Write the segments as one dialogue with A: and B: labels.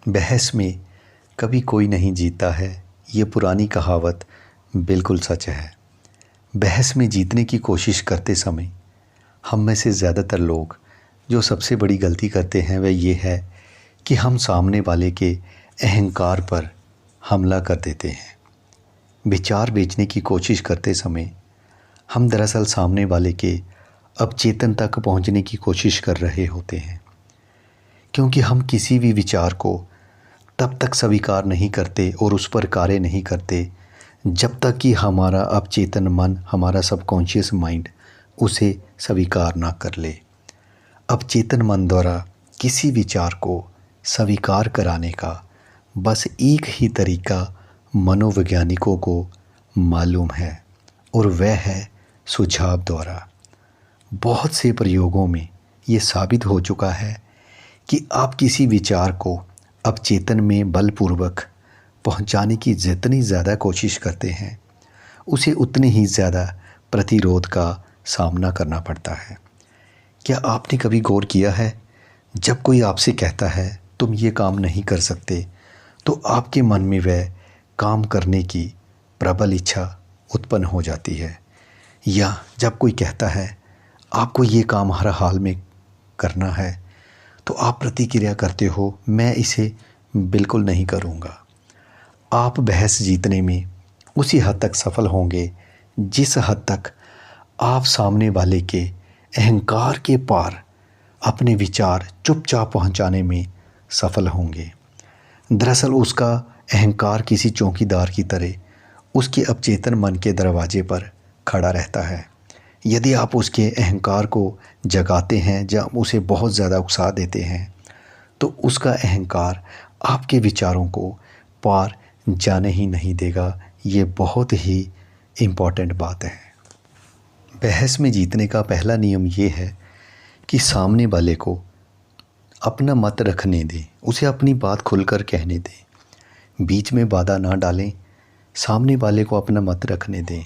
A: बहस में कभी कोई नहीं जीता है, ये पुरानी कहावत बिल्कुल सच है। बहस में जीतने की कोशिश करते समय हम में से ज़्यादातर लोग जो सबसे बड़ी गलती करते हैं वह ये है कि हम सामने वाले के अहंकार पर हमला कर देते हैं। विचार बेचने की कोशिश करते समय हम दरअसल सामने वाले के अवचेतन तक पहुंचने की कोशिश कर रहे होते हैं, क्योंकि हम किसी भी विचार को तब तक स्वीकार नहीं करते और उस पर कार्य नहीं करते जब तक कि हमारा अवचेतन मन, हमारा सबकॉन्शियस माइंड उसे स्वीकार ना कर ले। अवचेतन मन द्वारा किसी विचार को स्वीकार कराने का बस एक ही तरीका मनोवैज्ञानिकों को मालूम है, और वह है सुझाव द्वारा। बहुत से प्रयोगों में ये साबित हो चुका है कि आप किसी विचार को अवचेतन में बलपूर्वक पहुंचाने की जितनी ज़्यादा कोशिश करते हैं, उसे उतने ही ज़्यादा प्रतिरोध का सामना करना पड़ता है। क्या आपने कभी गौर किया है, जब कोई आपसे कहता है तुम ये काम नहीं कर सकते, तो आपके मन में वह काम करने की प्रबल इच्छा उत्पन्न हो जाती है। या जब कोई कहता है आपको ये काम हर हाल में करना है, तो आप प्रतिक्रिया करते हो, मैं इसे बिल्कुल नहीं करूँगा। आप बहस जीतने में उसी हद तक सफल होंगे जिस हद तक आप सामने वाले के अहंकार के पार अपने विचार चुपचाप पहुंचाने में सफल होंगे। दरअसल उसका अहंकार किसी चौकीदार की तरह उसके अवचेतन मन के दरवाजे पर खड़ा रहता है। यदि आप उसके अहंकार को जगाते हैं या उसे बहुत ज़्यादा उकसा देते हैं, तो उसका अहंकार आपके विचारों को पार जाने ही नहीं देगा। ये बहुत ही इम्पॉर्टेंट बात है। बहस में जीतने का पहला नियम ये है कि सामने वाले को अपना मत रखने दें, उसे अपनी बात खुलकर कहने दें, बीच में बाधा ना डालें, सामने वाले को अपना मत रखने दें।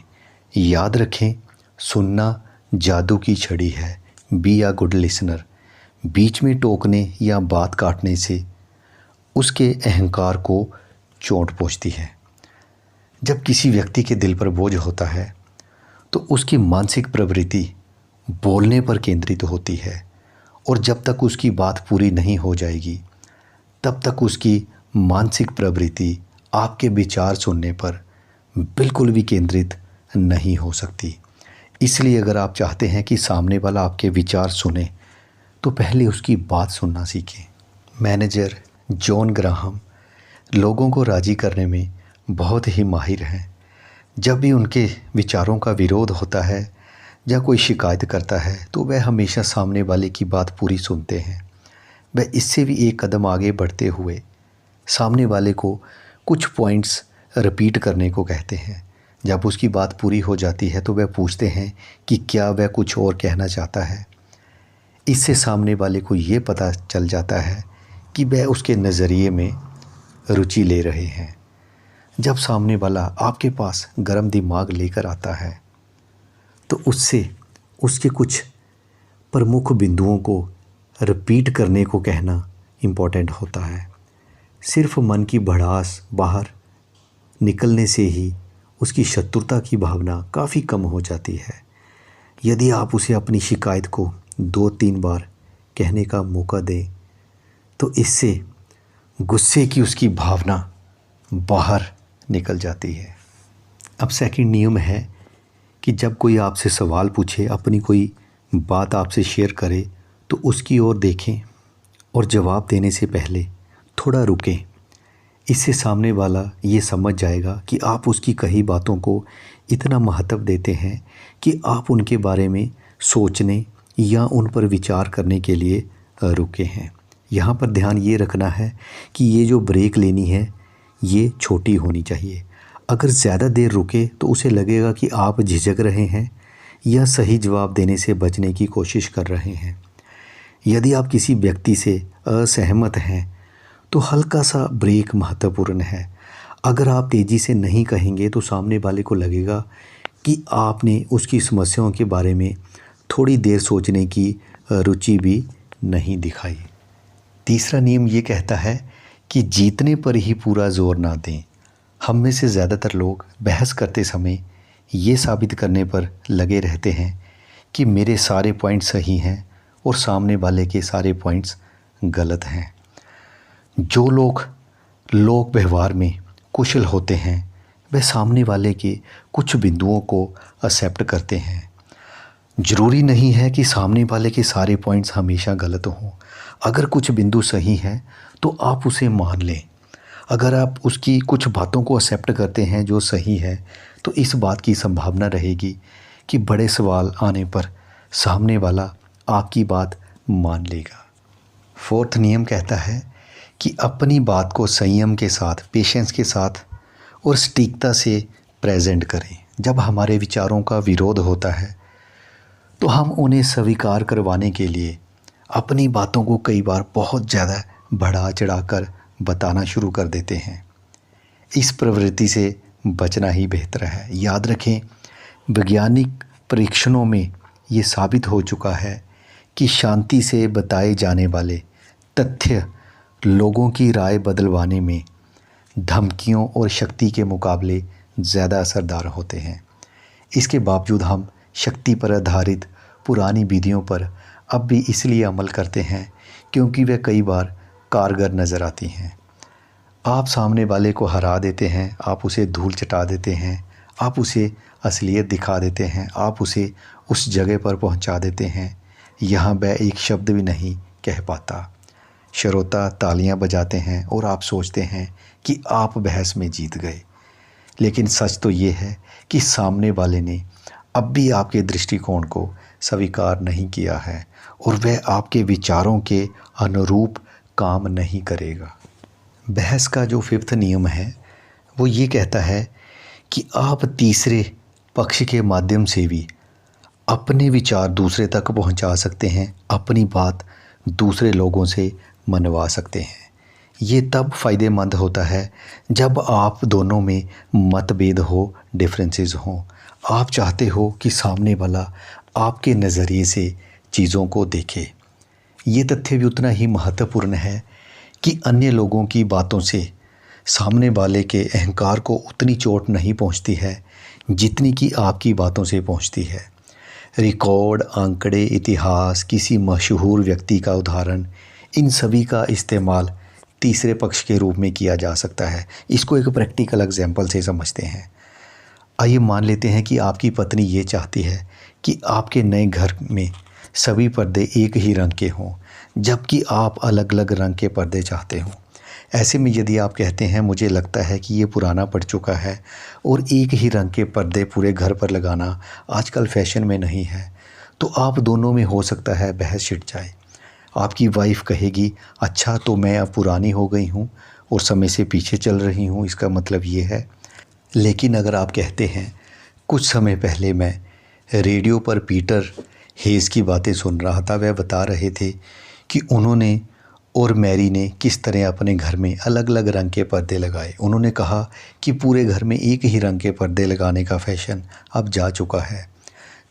A: याद रखें, सुनना जादू की छड़ी है। Be a good listener. बीच में टोकने या बात काटने से उसके अहंकार को चोट पहुंचती है। जब किसी व्यक्ति के दिल पर बोझ होता है, तो उसकी मानसिक प्रवृत्ति बोलने पर केंद्रित होती है, और जब तक उसकी बात पूरी नहीं हो जाएगी, तब तक उसकी मानसिक प्रवृत्ति आपके विचार सुनने पर बिल्कुल भी केंद्रित नहीं हो सकती। इसलिए अगर आप चाहते हैं कि सामने वाला आपके विचार सुने, तो पहले उसकी बात सुनना सीखें। मैनेजर जॉन ग्राहम लोगों को राज़ी करने में बहुत ही माहिर हैं। जब भी उनके विचारों का विरोध होता है या कोई शिकायत करता है, तो वह हमेशा सामने वाले की बात पूरी सुनते हैं। वह इससे भी एक कदम आगे बढ़ते हुए सामने वाले को कुछ पॉइंट्स रिपीट करने को कहते हैं। जब उसकी बात पूरी हो जाती है, तो वह पूछते हैं कि क्या वह कुछ और कहना चाहता है। इससे सामने वाले को ये पता चल जाता है कि वह उसके नज़रिए में रुचि ले रहे हैं। जब सामने वाला आपके पास गर्म दिमाग लेकर आता है, तो उससे उसके कुछ प्रमुख बिंदुओं को रिपीट करने को कहना इम्पोर्टेंट होता है। सिर्फ मन की भड़ास बाहर निकलने से ही उसकी शत्रुता की भावना काफ़ी कम हो जाती है। यदि आप उसे अपनी शिकायत को 2-3 बार कहने का मौका दें, तो इससे गुस्से की उसकी भावना बाहर निकल जाती है। अब सेकंड नियम है कि जब कोई आपसे सवाल पूछे, अपनी कोई बात आपसे शेयर करे, तो उसकी ओर देखें और जवाब देने से पहले थोड़ा रुकें। इससे सामने वाला ये समझ जाएगा कि आप उसकी कही बातों को इतना महत्व देते हैं कि आप उनके बारे में सोचने या उन पर विचार करने के लिए रुके हैं। यहाँ पर ध्यान ये रखना है कि ये जो ब्रेक लेनी है, ये छोटी होनी चाहिए। अगर ज़्यादा देर रुके, तो उसे लगेगा कि आप झिझक रहे हैं या सही जवाब देने से बचने की कोशिश कर रहे हैं। यदि आप किसी व्यक्ति से असहमत हैं, तो हल्का सा ब्रेक महत्वपूर्ण है। अगर आप तेज़ी से नहीं कहेंगे, तो सामने वाले को लगेगा कि आपने उसकी समस्याओं के बारे में थोड़ी देर सोचने की रुचि भी नहीं दिखाई। तीसरा नियम ये कहता है कि जीतने पर ही पूरा जोर ना दें। हम में से ज़्यादातर लोग बहस करते समय ये साबित करने पर लगे रहते हैं कि मेरे सारे पॉइंट सही हैं और सामने वाले के सारे पॉइंट्स गलत हैं। जो लोग व्यवहार में कुशल होते हैं वह सामने वाले के कुछ बिंदुओं को एक्सेप्ट करते हैं। ज़रूरी नहीं है कि सामने वाले के सारे पॉइंट्स हमेशा गलत हों। अगर कुछ बिंदु सही हैं तो आप उसे मान लें। अगर आप उसकी कुछ बातों को एक्सेप्ट करते हैं जो सही है तो इस बात की संभावना रहेगी कि बड़े सवाल आने पर सामने वाला आपकी बात मान लेगा। फोर्थ नियम कहता है कि अपनी बात को संयम के साथ, पेशेंस के साथ और सटीकता से प्रेजेंट करें। जब हमारे विचारों का विरोध होता है तो हम उन्हें स्वीकार करवाने के लिए अपनी बातों को कई बार बहुत ज़्यादा बढ़ा चढ़ाकर बताना शुरू कर देते हैं। इस प्रवृत्ति से बचना ही बेहतर है। याद रखें, वैज्ञानिक परीक्षणों में ये साबित हो चुका है कि शांति से बताए जाने वाले तथ्य लोगों की राय बदलवाने में धमकियों और शक्ति के मुकाबले ज़्यादा असरदार होते हैं। इसके बावजूद हम शक्ति पर आधारित पुरानी विधियों पर अब भी इसलिए अमल करते हैं क्योंकि वे कई बार कारगर नज़र आती हैं। आप सामने वाले को हरा देते हैं, आप उसे धूल चटा देते हैं, आप उसे असलियत दिखा देते हैं, आप उसे उस जगह पर पहुंचा देते हैं यहाँ वह एक शब्द भी नहीं कह पाता। श्रोता तालियां बजाते हैं और आप सोचते हैं कि आप बहस में जीत गए। लेकिन सच तो ये है कि सामने वाले ने अब भी आपके दृष्टिकोण को स्वीकार नहीं किया है और वह आपके विचारों के अनुरूप काम नहीं करेगा। बहस का जो फिफ्थ नियम है वो ये कहता है कि आप तीसरे पक्ष के माध्यम से भी अपने विचार दूसरे तक पहुंचा सकते हैं, अपनी बात दूसरे लोगों से मनवा सकते हैं। ये तब फ़ायदेमंद होता है जब आप दोनों में मतभेद हो, डिफरेंसेस हों। आप चाहते हो कि सामने वाला आपके नज़रिए से चीज़ों को देखे। ये तथ्य भी उतना ही महत्वपूर्ण है कि अन्य लोगों की बातों से सामने वाले के अहंकार को उतनी चोट नहीं पहुंचती है जितनी कि आपकी बातों से पहुंचती है। रिकॉर्ड, आंकड़े, इतिहास, किसी मशहूर व्यक्ति का उदाहरण, इन सभी का इस्तेमाल तीसरे पक्ष के रूप में किया जा सकता है। इसको एक प्रैक्टिकल एग्जाम्पल से समझते हैं। आइए मान लेते हैं कि आपकी पत्नी ये चाहती है कि आपके नए घर में सभी पर्दे एक ही रंग के हों, जबकि आप अलग अलग रंग के पर्दे चाहते हों। ऐसे में यदि आप कहते हैं मुझे लगता है कि ये पुराना पड़ चुका है और एक ही रंग के पर्दे पूरे घर पर लगाना आजकल फैशन में नहीं है, तो आप दोनों में हो सकता है बहस छिड़ जाए। आपकी वाइफ कहेगी अच्छा तो मैं अब पुरानी हो गई हूँ और समय से पीछे चल रही हूँ, इसका मतलब ये है। लेकिन अगर आप कहते हैं कुछ समय पहले मैं रेडियो पर पीटर हेज़ की बातें सुन रहा था, वह बता रहे थे कि उन्होंने और मैरी ने किस तरह अपने घर में अलग अलग रंग के पर्दे लगाए। उन्होंने कहा कि पूरे घर में एक ही रंग के पर्दे लगाने का फैशन अब जा चुका है,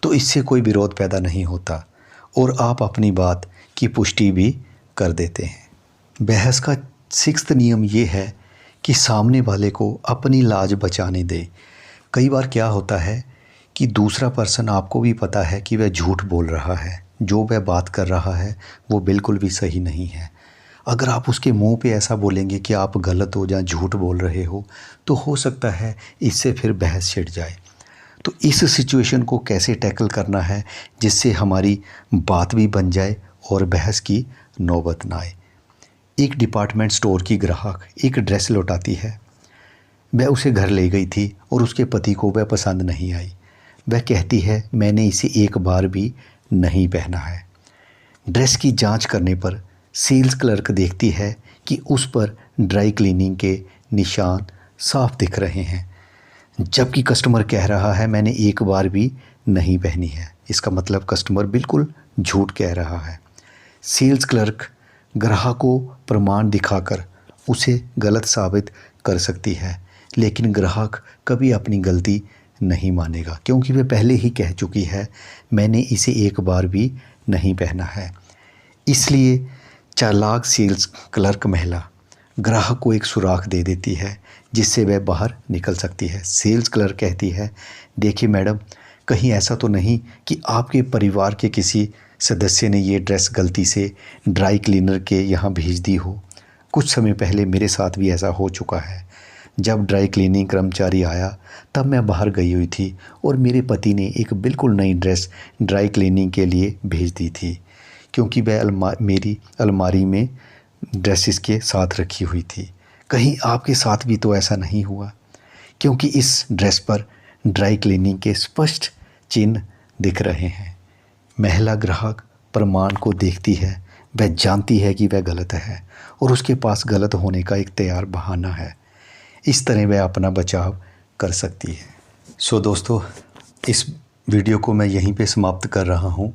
A: तो इससे कोई विरोध पैदा नहीं होता और आप अपनी बात की पुष्टि भी कर देते हैं। बहस का सिक्स्थ नियम ये है कि सामने वाले को अपनी लाज बचाने दे। कई बार क्या होता है कि दूसरा पर्सन, आपको भी पता है कि वह झूठ बोल रहा है, जो वह बात कर रहा है वो बिल्कुल भी सही नहीं है। अगर आप उसके मुंह पे ऐसा बोलेंगे कि आप गलत हो या झूठ बोल रहे हो, तो हो सकता है इससे फिर बहस छिड़ जाए। तो इस सिचुएशन को कैसे टैकल करना है जिससे हमारी बात भी बन जाए और बहस की नौबत ना आए। एक डिपार्टमेंट स्टोर की ग्राहक एक ड्रेस लौटाती है। वह उसे घर ले गई थी और उसके पति को वह पसंद नहीं आई। वह कहती है मैंने इसे एक बार भी नहीं पहना है। ड्रेस की जांच करने पर सेल्स क्लर्क देखती है कि उस पर ड्राई क्लीनिंग के निशान साफ दिख रहे हैं, जबकि कस्टमर कह रहा है मैंने एक बार भी नहीं पहनी है। इसका मतलब कस्टमर बिल्कुल झूठ कह रहा है। सेल्स क्लर्क ग्राहक को प्रमाण दिखाकर उसे गलत साबित कर सकती है, लेकिन ग्राहक कभी अपनी गलती नहीं मानेगा क्योंकि वह पहले ही कह चुकी है मैंने इसे एक बार भी नहीं पहना है। इसलिए चालाक सेल्स क्लर्क महिला ग्राहक को एक सुराख दे देती है जिससे वह बाहर निकल सकती है। सेल्स क्लर्क कहती है, देखिए मैडम, कहीं ऐसा तो नहीं कि आपके परिवार के किसी सदस्य ने ये ड्रेस गलती से ड्राई क्लीनर के यहाँ भेज दी हो। कुछ समय पहले मेरे साथ भी ऐसा हो चुका है। जब ड्राई क्लीनिंग कर्मचारी आया तब मैं बाहर गई हुई थी और मेरे पति ने एक बिल्कुल नई ड्रेस ड्राई क्लीनिंग के लिए भेज दी थी, क्योंकि वह मेरी अलमारी में ड्रेसेस के साथ रखी हुई थी। कहीं आपके साथ भी तो ऐसा नहीं हुआ? क्योंकि इस ड्रेस पर ड्राई क्लीनिंग के स्पष्ट चिन्ह दिख रहे हैं। महिला ग्राहक प्रमाण को देखती है, वह जानती है कि वह गलत है और उसके पास गलत होने का एक तैयार बहाना है। इस तरह वह अपना बचाव कर सकती है। सो दोस्तों, इस वीडियो को मैं यहीं पे समाप्त कर रहा हूँ।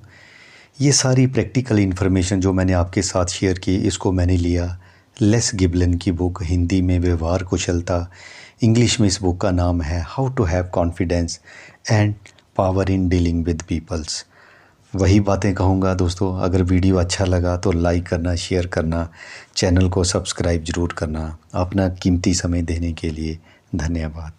A: ये सारी प्रैक्टिकल इन्फॉर्मेशन जो मैंने आपके साथ शेयर की, इसको मैंने लिया लेस गिबलन की बुक, हिंदी में व्यवहार कुशलता, इंग्लिश में इस बुक का नाम है how to have confidence and power in dealing with peoples. वही बातें कहूँगा दोस्तों, अगर वीडियो अच्छा लगा तो लाइक करना, शेयर करना, चैनल को सब्सक्राइब ज़रूर करना। अपना कीमती समय देने के लिए धन्यवाद।